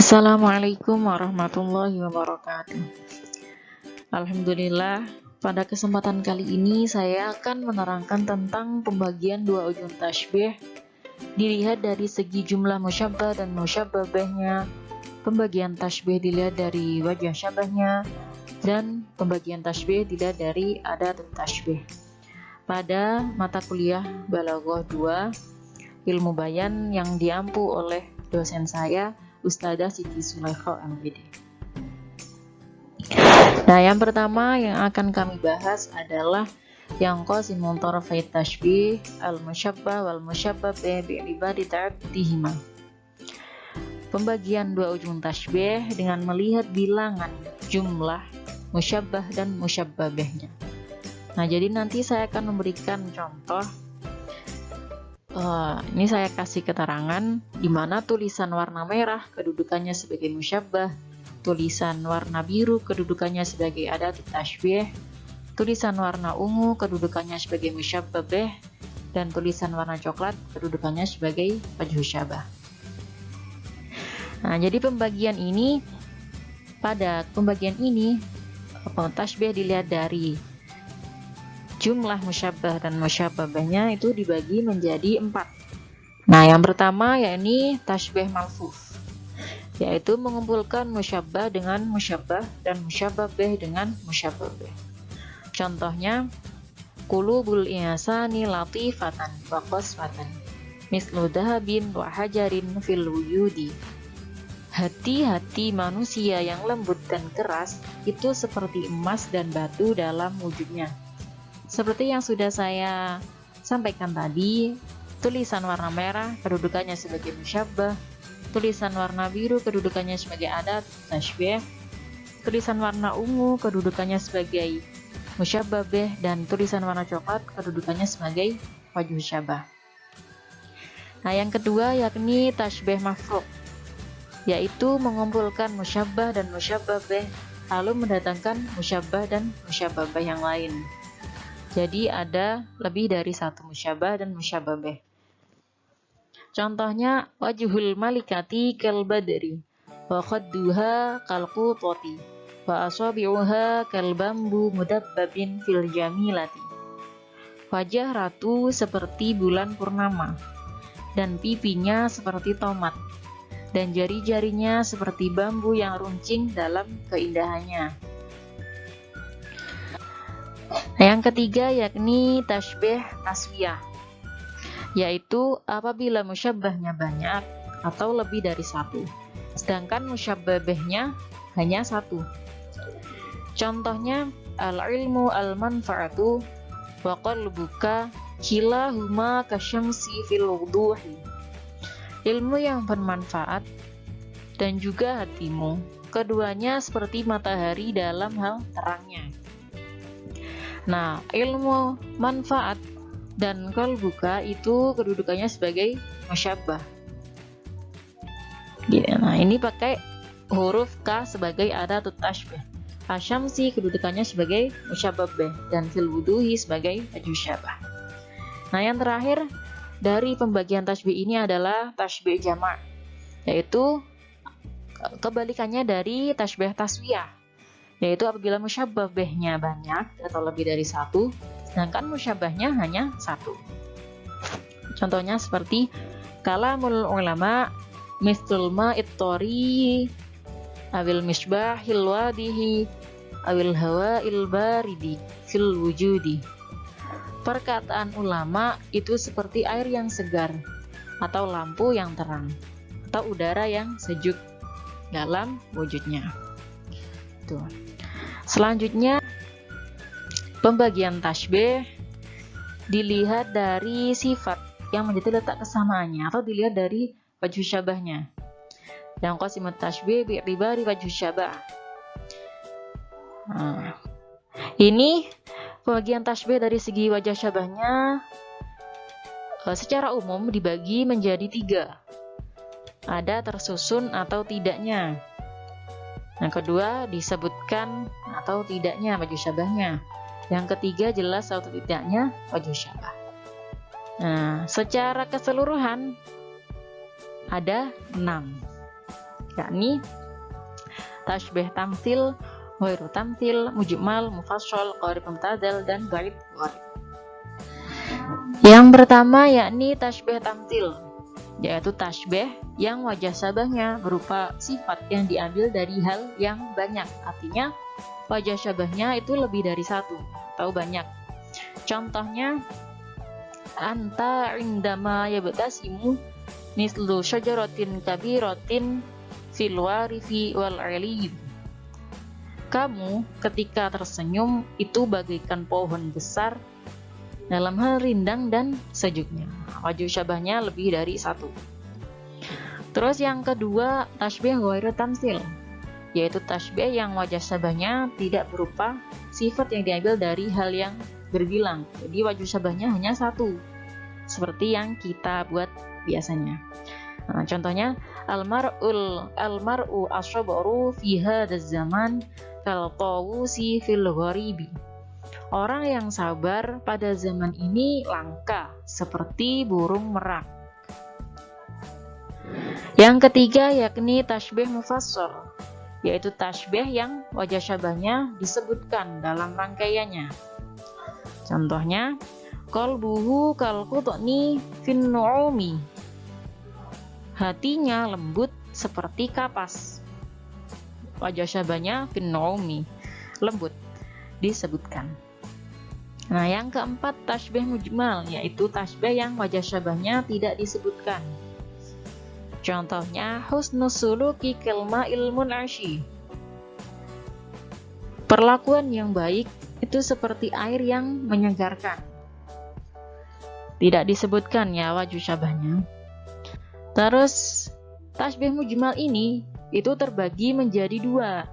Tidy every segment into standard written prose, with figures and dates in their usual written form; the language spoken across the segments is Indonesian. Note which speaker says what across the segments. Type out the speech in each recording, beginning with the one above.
Speaker 1: Assalamualaikum warahmatullahi wabarakatuh. Alhamdulillah, pada kesempatan kali ini saya akan menerangkan tentang pembagian dua ujung tasbih dilihat dari segi jumlah musyabbah dan musyabbah bihnya, pembagian tasbih dilihat dari wajah syabahnya, dan pembagian tasbih dilihat dari adat tasbih. Pada mata kuliah Balaghah 2 Ilmu Bayan yang diampu oleh dosen saya, Ustadzah Siti Zulaikha MPD. Nah, yang pertama yang akan kami bahas adalah yang qasimun tarafai tashbih al-musyabbah wal musyabbah bi'ibadi ta'addihima. Pembagian dua ujung tasbih dengan melihat bilangan jumlah musyabbah dan musyabbah bihnya. Nah, jadi nanti saya akan memberikan contoh. Ini saya kasih keterangan di mana tulisan warna merah kedudukannya sebagai musyabbah, tulisan warna biru kedudukannya sebagai adat tasbih, tulisan warna ungu kedudukannya sebagai musyabbah bih, dan tulisan warna coklat kedudukannya sebagai wajhu syabah. Nah, jadi pada pembagian ini tasbih dilihat dari jumlah musyabbah dan musyabbah bihnya itu dibagi menjadi 4. Nah, yang pertama yakni tasbih malfuf, yaitu mengumpulkan musyabbah dengan musyabbah dan musyabbah bih dengan musyabbah bih. Contohnya, qulubul insani latifatan wa qasfatan mislu dahabin wa hajarin fil wujudi. Hati-hati manusia yang lembut dan keras itu seperti emas dan batu dalam wujudnya. Seperti yang sudah saya sampaikan tadi, tulisan warna merah kedudukannya sebagai musyabbah, tulisan warna biru kedudukannya sebagai adat tasbih, tulisan warna ungu kedudukannya sebagai musyabbah bih, dan tulisan warna coklat kedudukannya sebagai wajhu syabah. Nah, yang kedua yakni tasbih mafruq, yaitu mengumpulkan musyabbah dan musyabbah bih lalu mendatangkan musyabbah dan musyabbah bih yang lain. Jadi ada lebih dari satu musyabbah dan musyabbah bih. Contohnya, wajhul malikati kal badri wa khadduha kal qutati wa asabi'uha kal bambu mudabbabin fil jamilati. Wajah ratu seperti bulan purnama dan pipinya seperti tomat dan jari-jarinya seperti bambu yang runcing dalam keindahannya. Nah, yang ketiga yakni tasbih taswiyah, yaitu apabila musyabbahnya banyak atau lebih dari satu, sedangkan musyabbah bihnya hanya satu. Contohnya, al-ilmu al-manfa'atu wa qalbuka kilahuma kasyamsi fil wuduhi. Ilmu yang bermanfaat dan juga hatimu, keduanya seperti matahari dalam hal terangnya. Nah, ilmu manfaat dan qalbuka itu kedudukannya sebagai musyabbah. Nah, ini pakai huruf K sebagai adatut tasbih. Asyamsi kedudukannya sebagai musyabbah bih dan fil wuduhi sebagai wajhu syabah. Nah, yang terakhir dari pembagian tasbih ini adalah tasbih jamak, yaitu kebalikannya dari tasbih taswiyah, yaitu apabila musyabbah bihnya banyak atau lebih dari satu, sedangkan musyabbahnya hanya satu. Contohnya seperti kalamul ulama mislul ma'it tori awil misbahil wadihi awil hawa'il baridi fil wujudi. Perkataan ulama itu seperti air yang segar atau lampu yang terang atau udara yang sejuk dalam wujudnya. Tuh. Selanjutnya, pembagian tasbih dilihat dari sifat yang menjadi letak kesamaannya atau dilihat dari wajhu syabahnya. Yang qasimut tasbih bi'ibari wajhu syabah. Nah, ini pembagian tasbih dari segi wajah syabahnya secara umum dibagi menjadi 3. Ada tersusun atau tidaknya. Yang kedua, disebutkan atau tidaknya wajhu syabahnya. Yang ketiga, jelas atau tidaknya wajhu syabah. Nah, secara keseluruhan ada 6. yakni tasbih tamtsil, ghairu tamtsil, mujmal, mufassal, qarib mubtadal, dan ghaib gharib. Yang pertama yakni tasbih tamtsil, yaitu tasbih yang wajah syabahnya berupa sifat yang diambil dari hal yang banyak. Artinya wajah syabahnya itu lebih dari satu atau banyak. Contohnya, anta indama yabtasimu mislu syajaratin kabiratin fil warifi wal aliyy. Kamu ketika tersenyum itu bagaikan pohon besar dalam hal rindang dan sejuknya. Wajah syabahnya lebih dari satu. Terus yang kedua, tasbih ghairu tamtsil, yaitu tasbih yang wajah syabahnya tidak berupa sifat yang diambil dari hal yang berbilang. Jadi wajah syabahnya hanya satu, seperti yang kita buat biasanya. Nah, contohnya almar'u asyabaru fi hadzal zaman kal tawusi fil gharibi. Orang yang sabar pada zaman ini langka seperti burung merak. Yang ketiga yakni tasbih mufassal, yaitu tasbih yang wajah syabahnya disebutkan dalam rangkaiannya. Contohnya, qalbuhu kal qutni fin nu'umi. Hatinya lembut seperti kapas. Wajah syabahnya fin nu'umi, lembut, disebutkan. Nah, yang keempat tasbih mujmal, yaitu tasbih yang wajah syabahnya tidak disebutkan. Contohnya, husnus suluki kalma ilmun asyi. Perlakuan yang baik itu seperti air yang menyegarkan. Tidak disebutkan ya wajah syabahnya. Terus tasbih mujmal ini itu terbagi menjadi dua,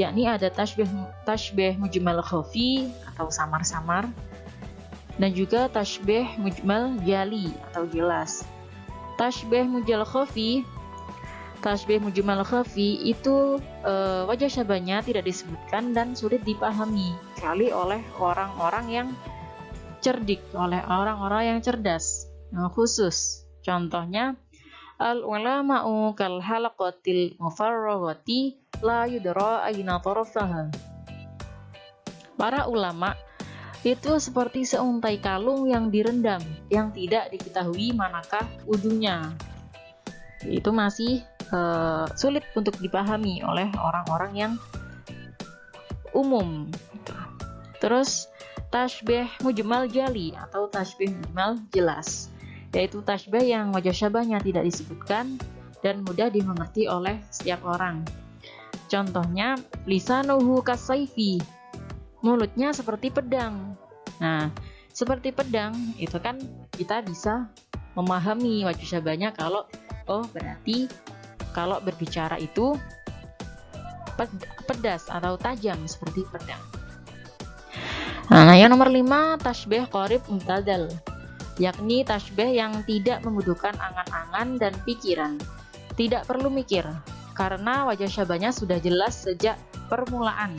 Speaker 1: yakni ada tasbih mujmal khafi atau samar-samar, dan juga tasbih mujmal jali atau jelas. Tasbih mujmal khafi itu wajah syabahnya tidak disebutkan dan sulit dipahami kecuali oleh orang-orang yang cerdik, oleh orang-orang yang cerdas, khusus. Contohnya, al-ulama'u kal halaqatil mufarraghati la yudra ayna tarafaha. Para ulama itu seperti seuntai kalung yang direndam, yang tidak diketahui manakah ujungnya. Itu masih sulit untuk dipahami oleh orang-orang yang umum. Terus tasbih mujmal jali atau tasbih mujmal jelas, yaitu tasbih yang wajah syabahnya tidak disebutkan dan mudah dimengerti oleh setiap orang. Contohnya, lisanuhu kasaifi, mulutnya seperti pedang. Nah, seperti pedang itu kan kita bisa memahami wajah syabahnya kalau berarti kalau berbicara itu pedas atau tajam seperti pedang. Nah, yang nomor 5 tasbih qarib mubtadal, yakni tasbih yang tidak membutuhkan angan-angan dan pikiran. Tidak perlu mikir karena wajah syabahnya sudah jelas sejak permulaan.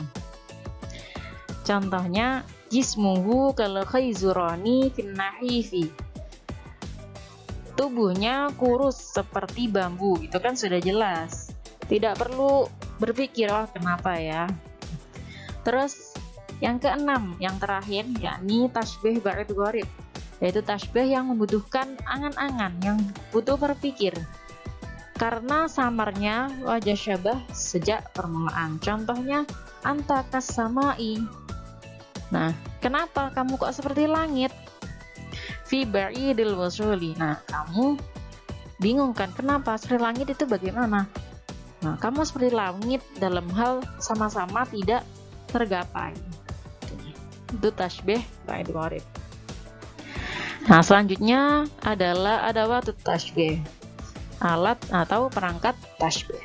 Speaker 1: Contohnya, jismuhu kal khayzurani fin nahifi. Tubuhnya kurus seperti bambu, itu kan sudah jelas. Tidak perlu berpikir kenapa ya. Terus yang keenam, yang terakhir, yakni tasbih ba'id gharib, yaitu tasbih yang membutuhkan angan-angan, yang butuh berpikir karena samarnya wajah syabah sejak permulaan. Contohnya, anta kas-samai. Nah, kenapa kamu kok seperti langit? Fi ba'idil wasuli. Nah, kamu bingung kan kenapa seperti langit itu bagaimana? Nah, kamu seperti langit dalam hal sama-sama tidak tergapai. Itu tasbih ba'id gharib. Nah, selanjutnya adalah adawatut tasbih, alat atau perangkat tasbih.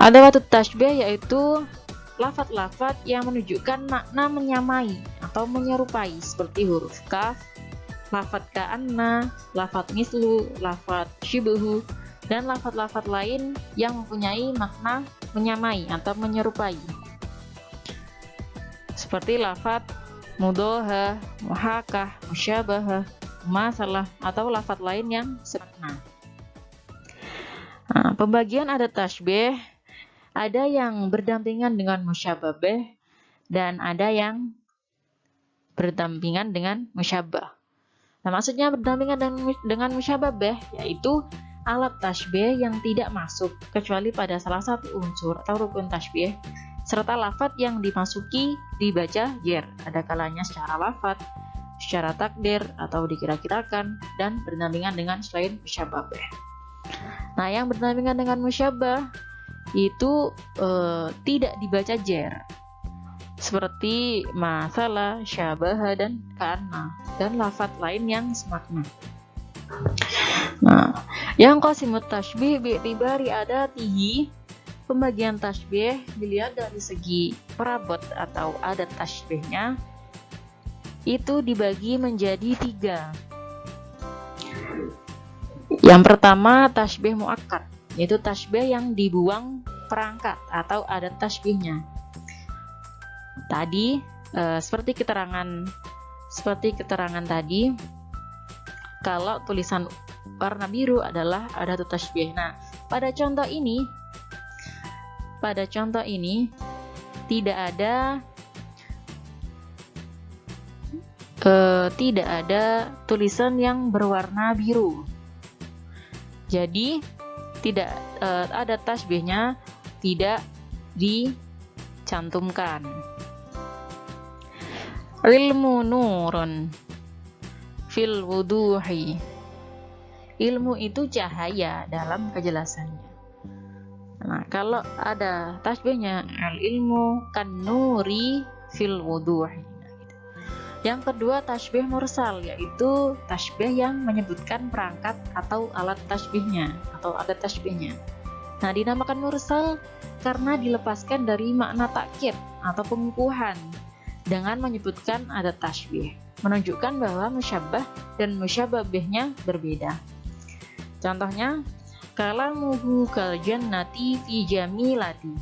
Speaker 1: Adawatut tasbih yaitu lafaz-lafaz yang menunjukkan makna menyamai atau menyerupai seperti huruf kaf, lafaz ka'anna, lafaz mislu, lafaz syibhu, dan lafaz-lafaz lain yang mempunyai makna menyamai atau menyerupai seperti lafaz mudhoha, muhakah, musyabahah, masalah, atau lafaz lain yang semakna. pembagian adat tasbih ada yang berdampingan dengan musyabbah bih dan ada yang berdampingan dengan musyabbah. Nah, maksudnya berdampingan dengan musyabbah bih yaitu alat tasbih yang tidak masuk kecuali pada salah satu unsur atau rukun tasbih serta lafadz yang dimasuki dibaca jer, ada kalanya secara lafadz, secara takdir atau dikira-kirakan dan berdampingan dengan selain musyabbah bih. Nah, yang berdampingan dengan musyabbah itu tidak dibaca jer, seperti masalah, syabaha, dan kana, dan lafadz lain yang semakna. Nah, yang qasimut tasbih bi'tibari adatihi, pembagian tasbih dilihat dari segi perabot atau adat tasbihnya itu dibagi menjadi 3. Yang pertama tasbih muakkad, yaitu tasbih yang dibuang perangkat atau adat tasbihnya. Tadi seperti keterangan tadi, kalau tulisan warna biru adalah adat tasbih. Nah, pada contoh ini tidak ada tulisan yang berwarna biru. Jadi tidak ada tasbihnya tidak dicantumkan. Ilmu nurun fil wuduhi. Ilmu itu cahaya dalam kejelasannya. Nah, kalau ada tasbihnya al ilmu kan nuri fil wuduhi. Yang kedua tasbih mursal, yaitu tasbih yang menyebutkan perangkat atau alat tasbihnya atau adat tasbihnya. Nah, dinamakan mursal karena dilepaskan dari makna takkid atau pengukuhan dengan menyebutkan adat tasbih, menunjukkan bahwa musyabbah dan musyabbah bihnya berbeda. Contohnya, kalamuhu kal jannati fi jamilati.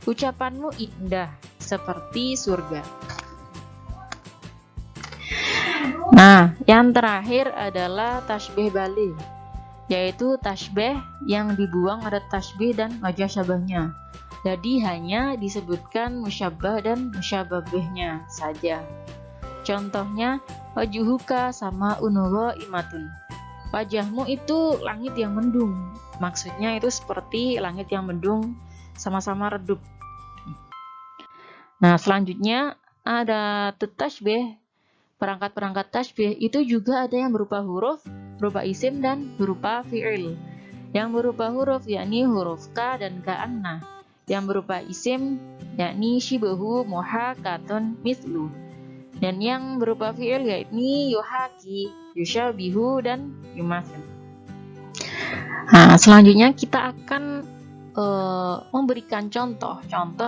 Speaker 1: Ucapanmu indah seperti surga. Nah, yang terakhir adalah tasbih baligh, yaitu tasbih yang dibuang adat tasbih dan wajah syabahnya. Jadi hanya disebutkan musyabbah dan musyabbah bihnya saja. Contohnya, wajuhuka sama unuwa imatun. Wajahmu itu langit yang mendung. Maksudnya itu seperti langit yang mendung sama-sama redup. Nah, selanjutnya ada tasbih. Perangkat-perangkat tasbih itu juga ada yang berupa huruf, berupa isim, dan berupa fi'il. Yang berupa huruf yakni huruf ka dan ka'anna. Yang berupa isim yakni shibahu, muhakatun, mithlu. Dan yang berupa fi'il yakni yuhaki, yushabihu, dan yumathil. Nah, selanjutnya kita akan memberikan contoh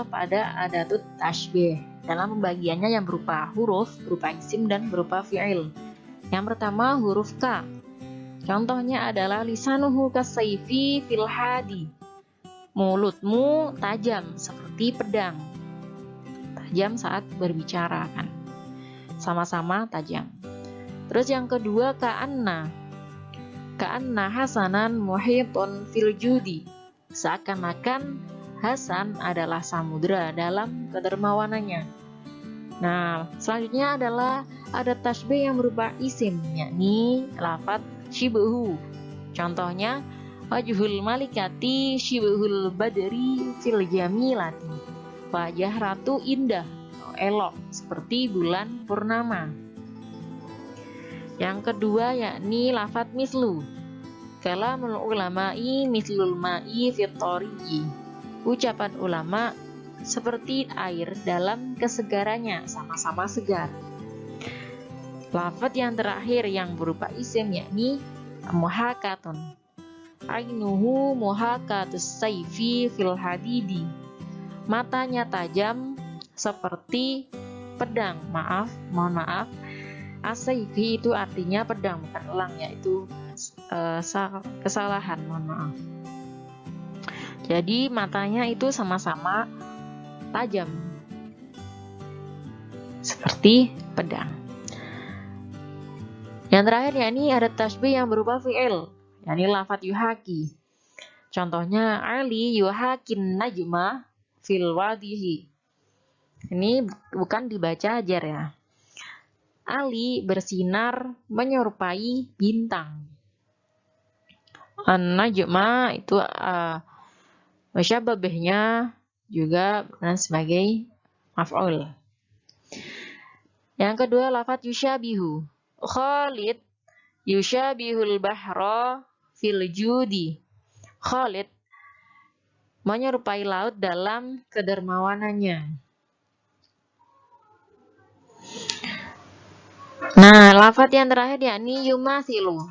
Speaker 1: pada adatut tasbih dalam pembagiannya yang berupa huruf, berupa isim, dan berupa fi'il. Yang pertama huruf ka. Contohnya adalah lisanuhu kasayfi fil hadi. Mulutmu tajam seperti pedang. Tajam saat berbicara kan. Sama-sama tajam. Terus yang kedua ka'anna. Ka'anna hasanan muhitun fil judi. Seakan-akan Hasan adalah samudra dalam kedermawanannya. Nah, selanjutnya adalah ada tasbih yang berupa isim, yakni lafadz shibuhu. Contohnya, wajhul malikati shibuhul badri fil jamilati. Wajah ratu indah, elok, seperti bulan purnama. Yang kedua yakni lafadz mislu. Kalamul ulama'i mislul ma'i fit thariqi. Ucapan ulama seperti air dalam kesegarannya, sama-sama segar. Lafadz yang terakhir yang berupa isim yakni muhakatun. Ainuhu muhakatus sayfi fil hadidi. Matanya tajam seperti pedang. Mohon maaf. As-sayfi itu artinya pedang, bukan elang, yaitu kesalahan, mohon maaf. Jadi matanya itu sama-sama tajam seperti pedang. Yang terakhir yakni ada tasbih yang berupa fi'il, yakni lafadz yuhaki. Contohnya Ali yuhakin najma fil wadihi. Ini bukan dibaca ajar ya. Ali bersinar menyerupai bintang. An-najma itu musyababihnya juga bukan sebagai maf'ul. Yang kedua, lafaz yusyabihu. Khalid yusyabihul bahra fil judi. Khalid menyerupai laut dalam kedermawanannya. Nah, lafaz yang terakhir yakni yumathilu.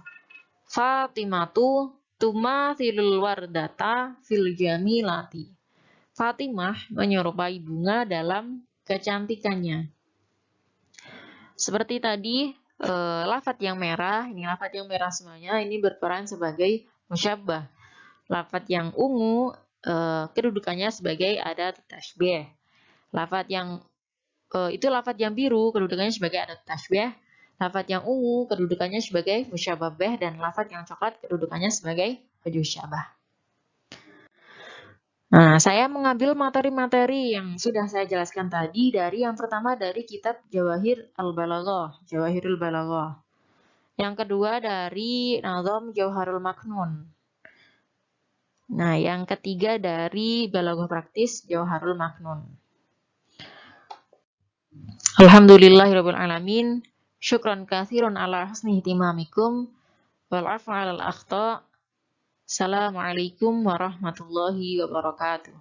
Speaker 1: Fatimatu tumathilul wardata fil jamilati. Fatimah menyerupai bunga dalam kecantikannya. Seperti tadi, lafaz yang merah, ini lafaz yang merah semuanya, ini berperan sebagai musyabbah. Lafaz yang ungu, kedudukannya sebagai adat tasybih. Lafaz yang itu lafaz yang biru, kedudukannya sebagai adat tasybih. Lafaz yang ungu, kedudukannya sebagai musyabbah bih, dan lafaz yang coklat, kedudukannya sebagai musyabah. Nah, saya mengambil materi-materi yang sudah saya jelaskan tadi dari yang pertama dari kitab Jawahir al-Balaghah, Jawahirul Balaghah. Yang kedua dari Nazam Jauharul Maknun. Nah, yang ketiga dari Balaghah Praktis Jauharul Maknun. Alhamdulillahirabbil alamin. Syukran katsiran ala husni ihtimamikum wal 'afwa 'alal akhta. Assalamualaikum warahmatullahi wabarakatuh.